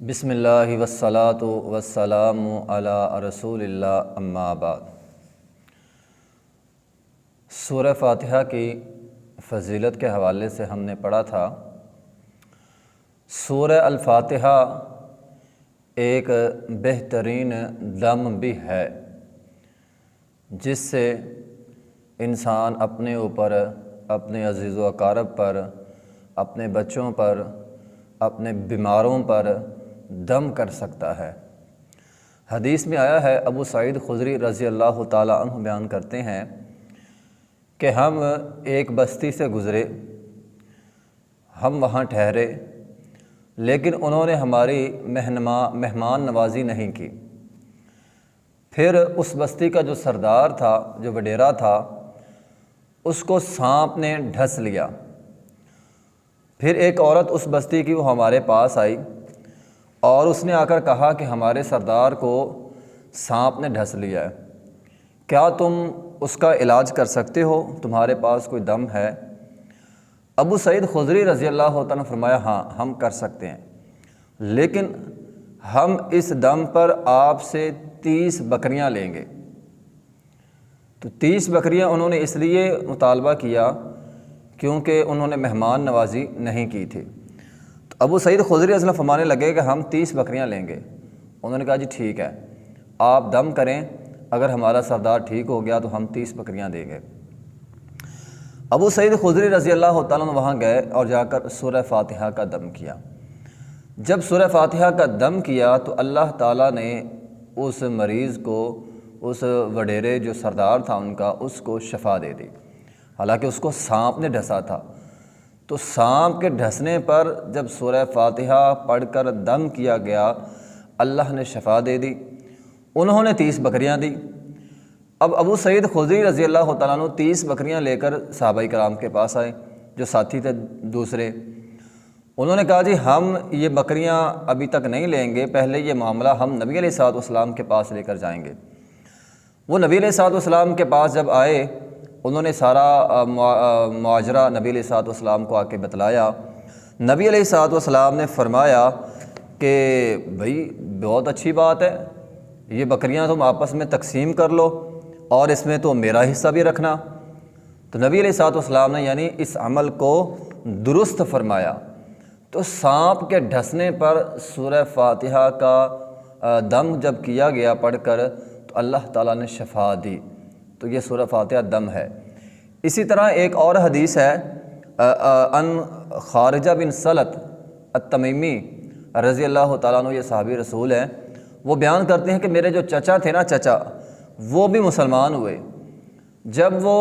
بسم اللہ والصلاۃ والسلام علی رسول اللہ اما بعد۔ سورہ فاتحہ کی فضیلت کے حوالے سے ہم نے پڑھا تھا، سورہ الفاتحہ ایک بہترین دم بھی ہے جس سے انسان اپنے اوپر، اپنے عزیز و اقارب پر، اپنے بچوں پر، اپنے بیماروں پر دم کر سکتا ہے۔ حدیث میں آیا ہے، ابو سعید خدری رضی اللہ تعالیٰ عنہ بیان کرتے ہیں کہ ہم ایک بستی سے گزرے، ہم وہاں ٹھہرے، لیکن انہوں نے ہماری مہمان نوازی نہیں کی۔ پھر اس بستی کا جو سردار تھا، جو وڈیرا تھا، اس کو سانپ نے ڈھس لیا۔ پھر ایک عورت اس بستی کی وہ ہمارے پاس آئی اور اس نے آ کر کہا کہ ہمارے سردار کو سانپ نے ڈھس لیا ہے، کیا تم اس کا علاج کر سکتے ہو؟ تمہارے پاس کوئی دم ہے؟ ابو سعید خدری رضی اللہ تعالیٰ نے فرمایا، ہاں ہم کر سکتے ہیں، لیکن ہم اس دم پر آپ سے 30 بکریاں لیں گے۔ تو 30 بکریاں انہوں نے اس لیے مطالبہ کیا کیونکہ انہوں نے مہمان نوازی نہیں کی تھی۔ تو ابو سعید خدری رضی اللہ فرمانے لگے کہ ہم 30 بکریاں لیں گے۔ انہوں نے کہا جی ٹھیک ہے، آپ دم کریں، اگر ہمارا سردار ٹھیک ہو گیا تو ہم 30 بکریاں دیں گے۔ ابو سعید خدری رضی اللہ تعالیٰ عنہ وہاں گئے اور جا کر سورہ فاتحہ کا دم کیا۔ جب سورہ فاتحہ کا دم کیا تو اللہ تعالیٰ نے اس مریض کو، اس وڈیرے جو سردار تھا ان کا، اس کو شفا دے دی۔ حالانکہ اس کو سانپ نے ڈھسا تھا، تو سانپ کے ڈھسنے پر جب سورہ فاتحہ پڑھ کر دم کیا گیا، اللہ نے شفا دے دی۔ انہوں نے 30 بکریاں دی۔ اب ابو سعید خدری رضی اللہ تعالیٰ عنہ 30 بکریاں لے کر صحابہ کرام کے پاس آئے، جو ساتھی تھے دوسرے۔ انہوں نے کہا جی ہم یہ بکریاں ابھی تک نہیں لیں گے، پہلے یہ معاملہ ہم نبی علیہ الصلوۃ والسلام کے پاس لے کر جائیں گے۔ وہ نبی علیہ الصلوۃ والسلام کے پاس جب آئے، انہوں نے سارا معاجرہ نبی علیہ الصلوۃ والسلام کو آ کے بتلایا۔ نبی علیہ الصلوۃ والسلام نے فرمایا کہ بھئی بہت اچھی بات ہے، یہ بکریاں تم آپس میں تقسیم کر لو اور اس میں تو میرا حصہ بھی رکھنا۔ تو نبی علیہ الصلوۃ والسلام نے یعنی اس عمل کو درست فرمایا۔ تو سانپ کے ڈھسنے پر سورہ فاتحہ کا دم جب کیا گیا پڑھ کر تو اللہ تعالیٰ نے شفا دی۔ تو یہ سورہ فاتحہ دم ہے۔ اسی طرح ایک اور حدیث ہے، ان خارجہ بن سلط التمیمی رضی اللہ تعالیٰ عنہ، یہ صحابی رسول ہیں، وہ بیان کرتے ہیں کہ میرے جو چچا تھے نا، چچا وہ بھی مسلمان ہوئے۔ جب وہ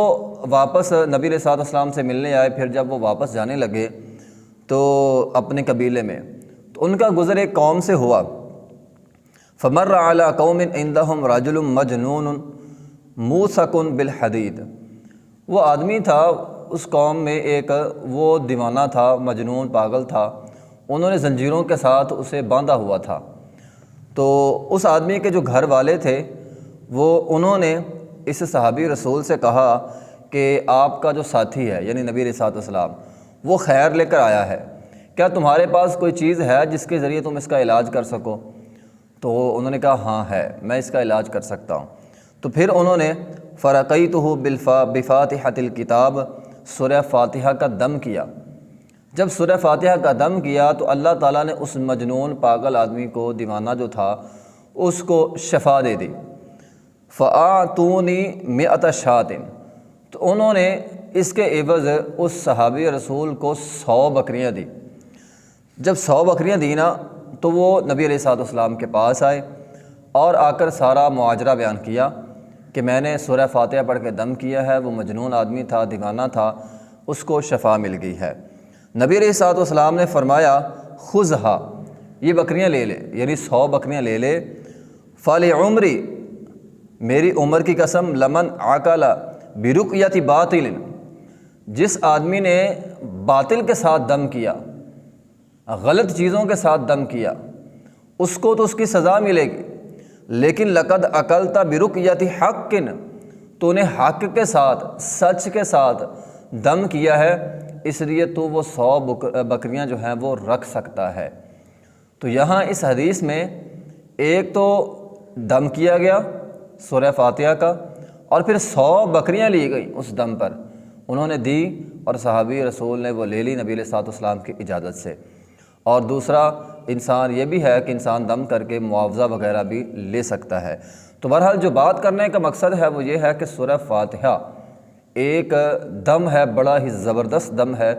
واپس نبی علیہ الصلوۃ والسلام سے ملنے آئے، پھر جب وہ واپس جانے لگے تو اپنے قبیلے میں، تو ان کا گزر ایک قوم سے ہوا۔ فمر علی قوم عندہم رجل مجنون موثق بالحدید۔ وہ آدمی تھا اس قوم میں، ایک وہ دیوانہ تھا، مجنون، پاگل تھا، انہوں نے زنجیروں کے ساتھ اسے باندھا ہوا تھا۔ تو اس آدمی کے جو گھر والے تھے، انہوں نے اس صحابی رسول سے کہا کہ آپ کا جو ساتھی ہے، یعنی نبی علیہ الصلوۃ والسلام، وہ خیر لے کر آیا ہے، کیا تمہارے پاس کوئی چیز ہے جس کے ذریعے تم اس کا علاج کر سکو؟ تو انہوں نے کہا ہاں ہے، میں اس کا علاج کر سکتا ہوں۔ تو پھر انہوں نے فرقیتہ بفاتحۃ الکتاب، سورہ فاتحہ کا دم کیا۔ جب سورہ فاتحہ کا دم کیا تو اللہ تعالیٰ نے اس مجنون پاگل آدمی کو، دیوانہ جو تھا، اس کو شفا دے دی۔ فَأَعْطُونِي مِئَةَ شَاةٍ، تو انہوں نے اس کے عوض اس صحابی رسول کو 100 بکریاں دی۔ جب 100 بکریاں دی نا تو وہ نبی علیہ الصلوۃ والسلام کے پاس آئے اور آ کر سارا معاجرہ بیان کیا کہ میں نے سورہ فاتحہ پڑھ کے دم کیا ہے، وہ مجنون آدمی تھا، دیوانہ تھا، اس کو شفا مل گئی ہے۔ نبی علیہ الصلوۃ والسلام نے فرمایا خذھا، یہ بکریاں لے لے، یعنی 100 بکریاں لے لے۔ فَلِعُمْرِ، میری عمر کی قسم، لمن عقل برقیۃ باطل، جس آدمی نے باطل کے ساتھ دم کیا، غلط چیزوں کے ساتھ دم کیا، اس کو تو اس کی سزا ملے گی، لیکن لقد عقلت برقیۃ حق، تو نے حق کے ساتھ، سچ کے ساتھ دم کیا ہے، اس لیے تو وہ 100 بکریاں جو ہیں وہ رکھ سکتا ہے۔ تو یہاں اس حدیث میں ایک تو دم کیا گیا سورہ فاتحہ کا، اور پھر 100 بکریاں لی گئیں اس دم پر، انہوں نے دی اور صحابی رسول نے وہ لے لی نبی علیہ الصلوۃ والسلام کی اجازت سے۔ اور دوسرا انسان یہ بھی ہے کہ انسان دم کر کے معاوضہ وغیرہ بھی لے سکتا ہے۔ تو بہرحال جو بات کرنے کا مقصد ہے وہ یہ ہے کہ سورہ فاتحہ ایک دم ہے، بڑا ہی زبردست دم ہے،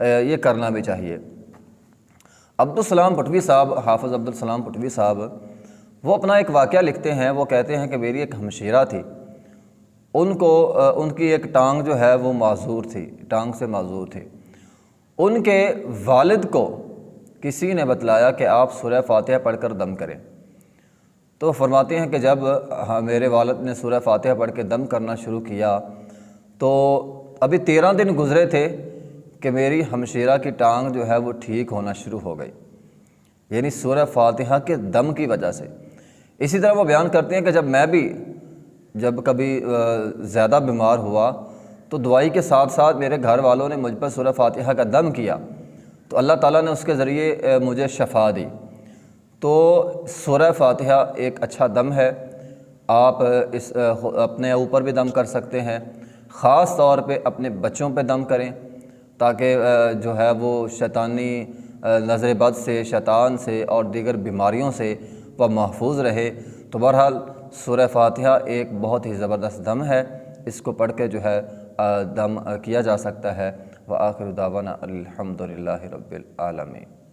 یہ کرنا بھی چاہیے۔ عبدالسلام پٹوی صاحب، حافظ عبدالسلام پٹوی صاحب، وہ اپنا ایک واقعہ لکھتے ہیں۔ وہ کہتے ہیں کہ میری ایک ہمشیرہ تھی، ان کی ایک ٹانگ جو ہے وہ معذور تھی، ٹانگ سے معذور تھی۔ ان کے والد کو کسی نے بتلایا کہ آپ سورہ فاتحہ پڑھ کر دم کریں۔ تو فرماتے ہیں کہ جب میرے والد نے سورہ فاتحہ پڑھ کے دم کرنا شروع کیا تو ابھی 13 دن گزرے تھے کہ میری ہمشیرہ کی ٹانگ جو ہے وہ ٹھیک ہونا شروع ہو گئی، یعنی سورہ فاتحہ کے دم کی وجہ سے۔ اسی طرح وہ بیان کرتے ہیں کہ جب کبھی زیادہ بیمار ہوا تو دوائی کے ساتھ ساتھ میرے گھر والوں نے مجھ پر سورہ فاتحہ کا دم کیا تو اللہ تعالیٰ نے اس کے ذریعے مجھے شفا دی۔ تو سورہ فاتحہ ایک اچھا دم ہے، آپ اپنے اوپر بھی دم کر سکتے ہیں، خاص طور پہ اپنے بچوں پہ دم کریں تاکہ جو ہے وہ شیطانی نظر بد سے، شیطان سے اور دیگر بیماریوں سے وہ محفوظ رہے۔ تو بہرحال سورہ فاتحہ ایک بہت ہی زبردست دم ہے، اس کو پڑھ کے جو ہے دم کیا جا سکتا ہے۔ وآخر دعوانا الحمد للہ رب العالمین۔